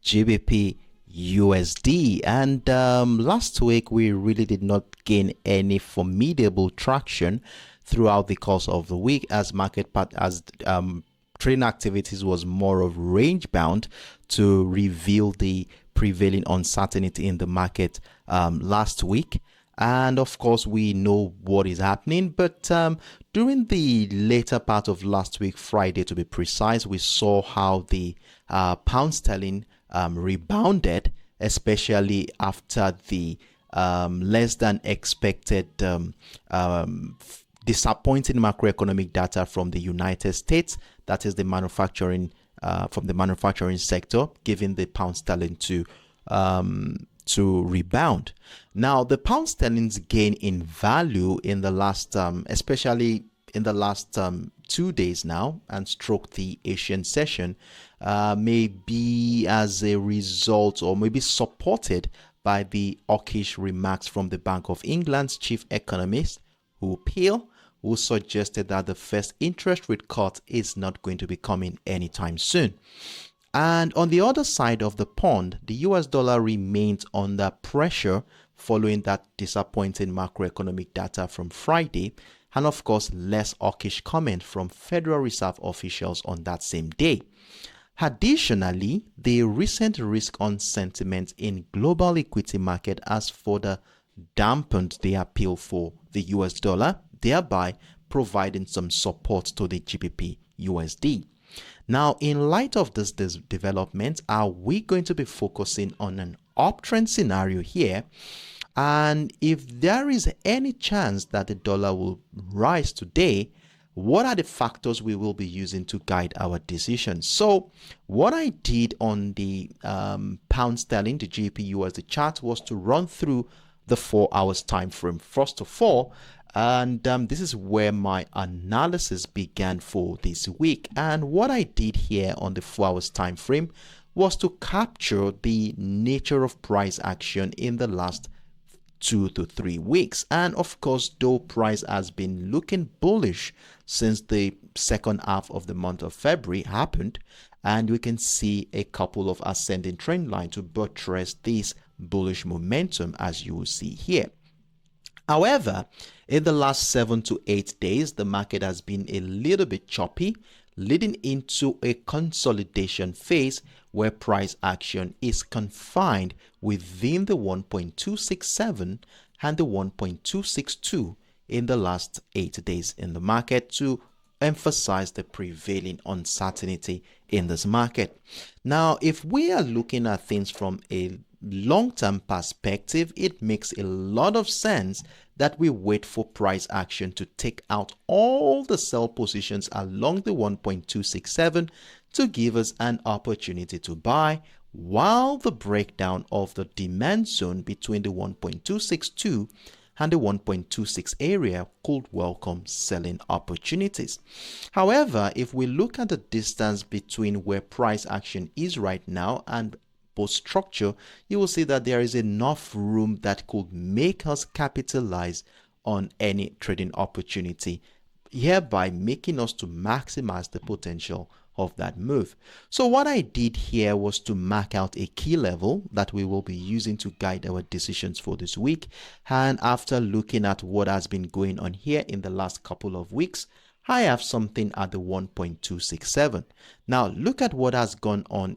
GBPUSD. And last week, we really did not gain any formidable traction throughout the course of the week as trading activities was more of range bound to reveal the prevailing uncertainty in the market last week. And of course, we know what is happening. But during the later part of last week, Friday to be precise, we saw how the pound sterling rebounded, especially after the less than expected disappointing macroeconomic data from the United States. That is the manufacturing from the manufacturing sector, giving the pound sterling to rebound. Now, the pound sterling's gain in value in the last, especially in the last 2 days now, and stroke the Asian session, may be as a result or maybe supported by the hawkish remarks from the Bank of England's chief economist, Peel, who suggested that the first interest rate cut is not going to be coming anytime soon. And on the other side of the pond, the US dollar remains under pressure following that disappointing macroeconomic data from Friday, and of course, less hawkish comment from Federal Reserve officials on that same day. Additionally, the recent risk-on sentiment in global equity market has further dampened the appeal for the US dollar, thereby providing some support to the GBP USD. Now, in light of this development, are we going to be focusing on an uptrend scenario here? And if there is any chance that the dollar will rise today, what are the factors we will be using to guide our decisions? So what I did on the pound sterling, the GBPUSD chart, was to run through the 4 hours time frame first of all, and this is where my analysis began for this week. And what I did here on the 4 hours time frame was to capture the nature of price action in the last 2 to 3 weeks. And of course, though price has been looking bullish since the second half of the month of February happened, and we can see a couple of ascending trend lines to buttress this bullish momentum, as you will see here. However, in the last 7 to 8 days, the market has been a little bit choppy, leading into a consolidation phase where price action is confined within the 1.267 and the 1.262 in the last 8 days in the market to emphasize the prevailing uncertainty in this market. Now, if we are looking at things from a long-term perspective, it makes a lot of sense that we wait for price action to take out all the sell positions along the 1.267 to give us an opportunity to buy, while the breakdown of the demand zone between the 1.262 and the 1.26 area could welcome selling opportunities. However, if we look at the distance between where price action is right now and both structure, you will see that there is enough room that could make us capitalize on any trading opportunity, hereby making us to maximize the potential of that move. So what I did here was to mark out a key level that we will be using to guide our decisions for this week. And after looking at what has been going on here in the last couple of weeks, I have something at the 1.267. Now look at what has gone on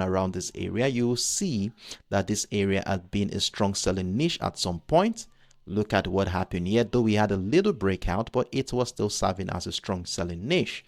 around this area. You will see that this area had been a strong selling niche at some point. Look at what happened here, though we had a little breakout, but it was still serving as a strong selling niche.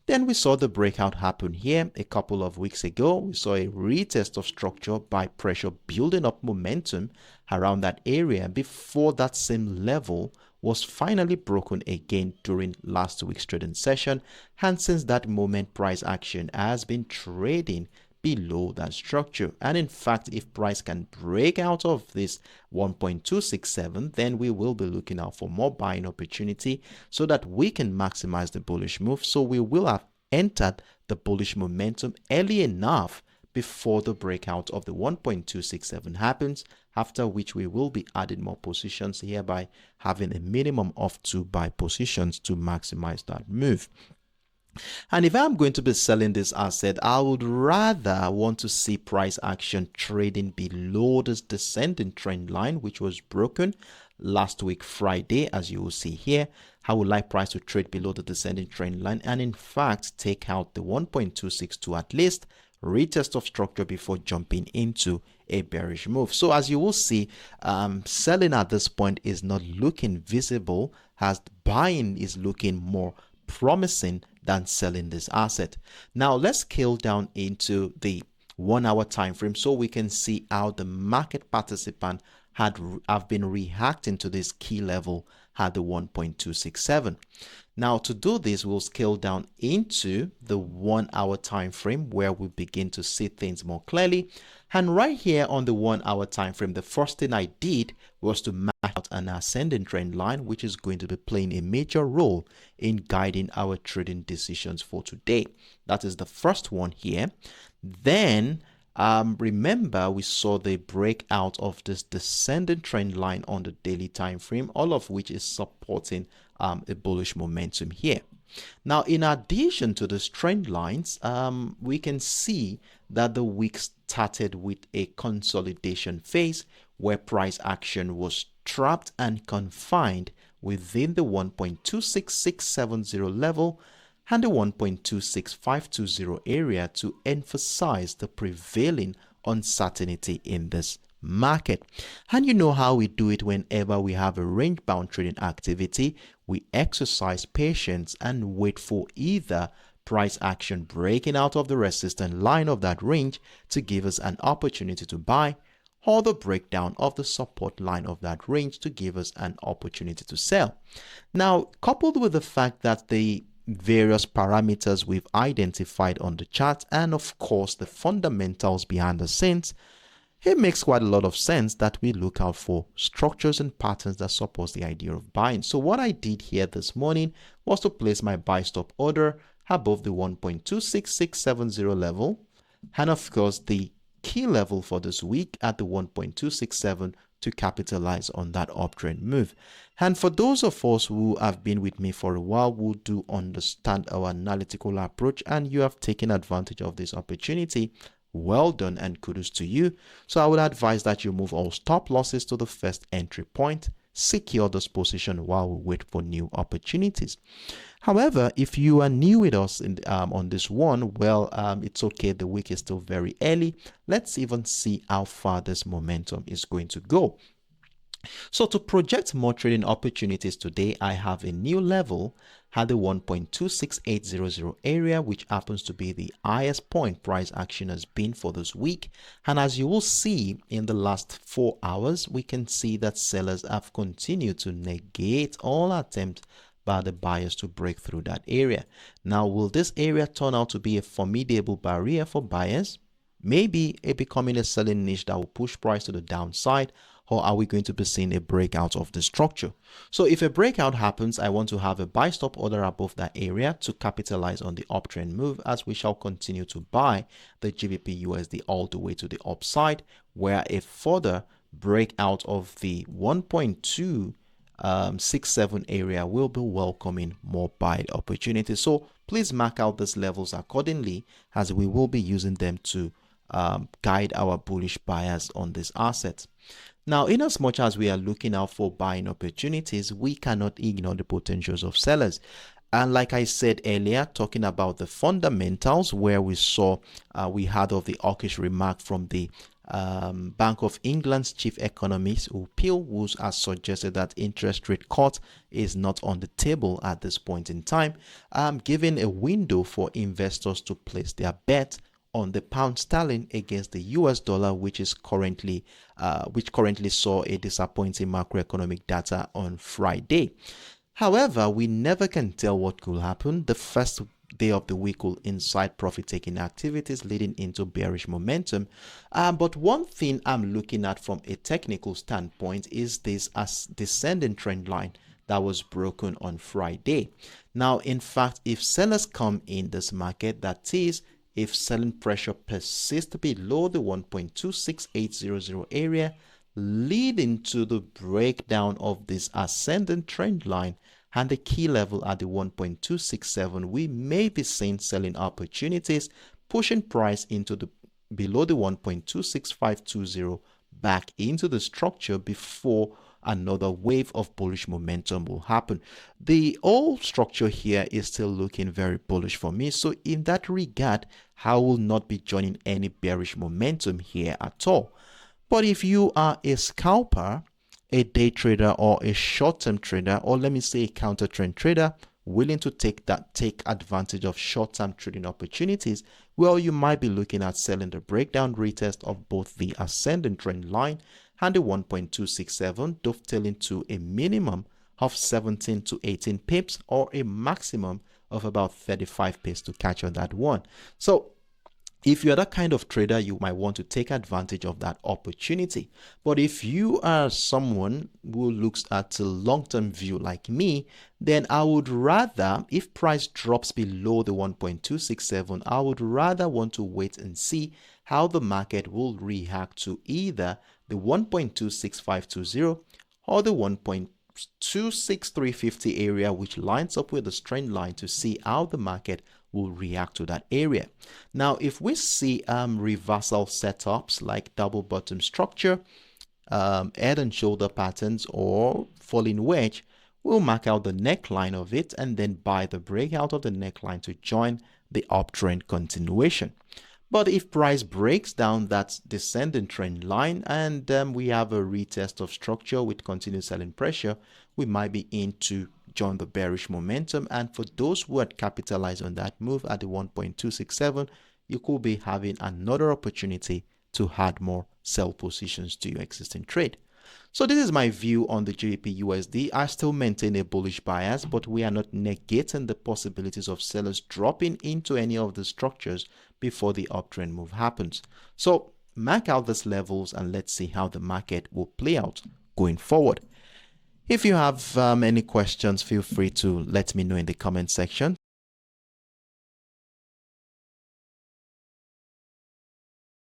Then we saw the breakout happen here a couple of weeks ago. We saw a retest of structure by pressure building up momentum around that area before that same level was finally broken again during last week's trading session. And since that moment, price action has been trading below that structure. And in fact, if price can break out of this 1.267, then we will be looking out for more buying opportunity so that we can maximize the bullish move. So we will have entered the bullish momentum early enough before the breakout of the 1.267 happens, after which we will be adding more positions, hereby having a minimum of 2 buy positions to maximize that move. And if I'm going to be selling this asset, I would rather want to see price action trading below this descending trend line, which was broken last week Friday, as you will see here. I would like price to trade below the descending trend line and in fact take out the 1.262 at least, retest of structure before jumping into a bearish move. So as you will see, selling at this point is not looking visible, as buying is looking more promising than selling this asset. Now let's scale down into the 1 hour time frame so we can see how the market participant have been reacting to this key level at the 1.267. Now to do this, we'll scale down into the 1 hour time frame where we begin to see things more clearly. And right here on the 1 hour time frame, the first thing I did was to map out an ascending trend line, which is going to be playing a major role in guiding our trading decisions for today. That is the first one here. Then remember, we saw the breakout of this descending trend line on the daily time frame, all of which is supporting a bullish momentum here. Now, in addition to these trend lines, we can see that the week started with a consolidation phase where price action was trapped and confined within the 1.26670 level and the 1.26520 area to emphasize the prevailing uncertainty in this market. And you know how we do it whenever we have a range bound trading activity. We exercise patience and wait for either price action breaking out of the resistance line of that range to give us an opportunity to buy, or the breakdown of the support line of that range to give us an opportunity to sell. Now, coupled with the fact that the various parameters we've identified on the chart and of course the fundamentals behind the scenes, it makes quite a lot of sense that we look out for structures and patterns that support the idea of buying. So what I did here this morning was to place my buy stop order above the 1.26670 level, and of course the key level for this week at the 1.267 to capitalize on that uptrend move. And for those of us who have been with me for a while, who do understand our analytical approach and you have taken advantage of this opportunity, well done and kudos to you. So I would advise that you move all stop losses to the first entry point, secure this position while we wait for new opportunities. However, if you are new with us on this one, well, it's okay. The week is still very early. Let's even see how far this momentum is going to go. So to project more trading opportunities today, I have a new level at the 1.26800 area, which happens to be the highest point price action has been for this week. And as you will see in the last 4 hours, we can see that sellers have continued to negate all attempts by the buyers to break through that area. Now, will this area turn out to be a formidable barrier for buyers? Maybe it becoming a selling niche that will push price to the downside, or are we going to be seeing a breakout of the structure? So if a breakout happens, I want to have a buy stop order above that area to capitalize on the uptrend move, as we shall continue to buy the GBPUSD all the way to the upside, where a further breakout of the 1.267 area will be welcoming more buy opportunities. So please mark out these levels accordingly, as we will be using them to guide our bullish buyers on this asset. Now, in as much as we are looking out for buying opportunities, we cannot ignore the potentials of sellers. And like I said earlier, talking about the fundamentals, where we saw we had of the hawkish remark from the Bank of England's chief economist, who has suggested that interest rate cut is not on the table at this point in time, giving a window for investors to place their bet on the pound sterling against the US dollar, which currently saw a disappointing macroeconomic data on Friday. However, we never can tell what could happen. The first day of the week will incite profit-taking activities leading into bearish momentum. But one thing I'm looking at from a technical standpoint is this as descending trend line that was broken on Friday. Now, in fact, if sellers come in this market, that is, if selling pressure persists below the 1.26800 area, leading to the breakdown of this ascending trend line and the key level at the 1.267, we may be seeing selling opportunities pushing price into the below the 1.26520 back into the structure before another wave of bullish momentum will happen. The old structure here is still looking very bullish for me. So in that regard, I will not be joining any bearish momentum here at all. But if you are a scalper, a day trader, or a short-term trader, or let me say a counter trend trader, willing to take advantage of short-term trading opportunities, well, you might be looking at selling the breakdown retest of both the ascending trend line and the 1.267, dovetailing to a minimum of 17 to 18 pips or a maximum of about 35 pips to catch on that one. So if you're that kind of trader, you might want to take advantage of that opportunity. But if you are someone who looks at a long-term view like me, then I would rather, if price drops below the 1.267, I would rather want to wait and see how the market will react to either the 1.26520 or the 1.26350 area, which lines up with the trend line, to see how the market will react to that area. Now, if we see reversal setups like double bottom structure, head and shoulder patterns, or falling wedge, we'll mark out the neckline of it and then buy the breakout of the neckline to join the uptrend continuation. But if price breaks down that descending trend line and we have a retest of structure with continued selling pressure, we might be in to join the bearish momentum. And for those who had capitalized on that move at the 1.267, you could be having another opportunity to add more sell positions to your existing trade. So this is my view on the GBPUSD. I still maintain a bullish bias, but we are not negating the possibilities of sellers dropping into any of the structures before the uptrend move happens. So mark out these levels and let's see how the market will play out going forward. If you have any questions, feel free to let me know in the comment section.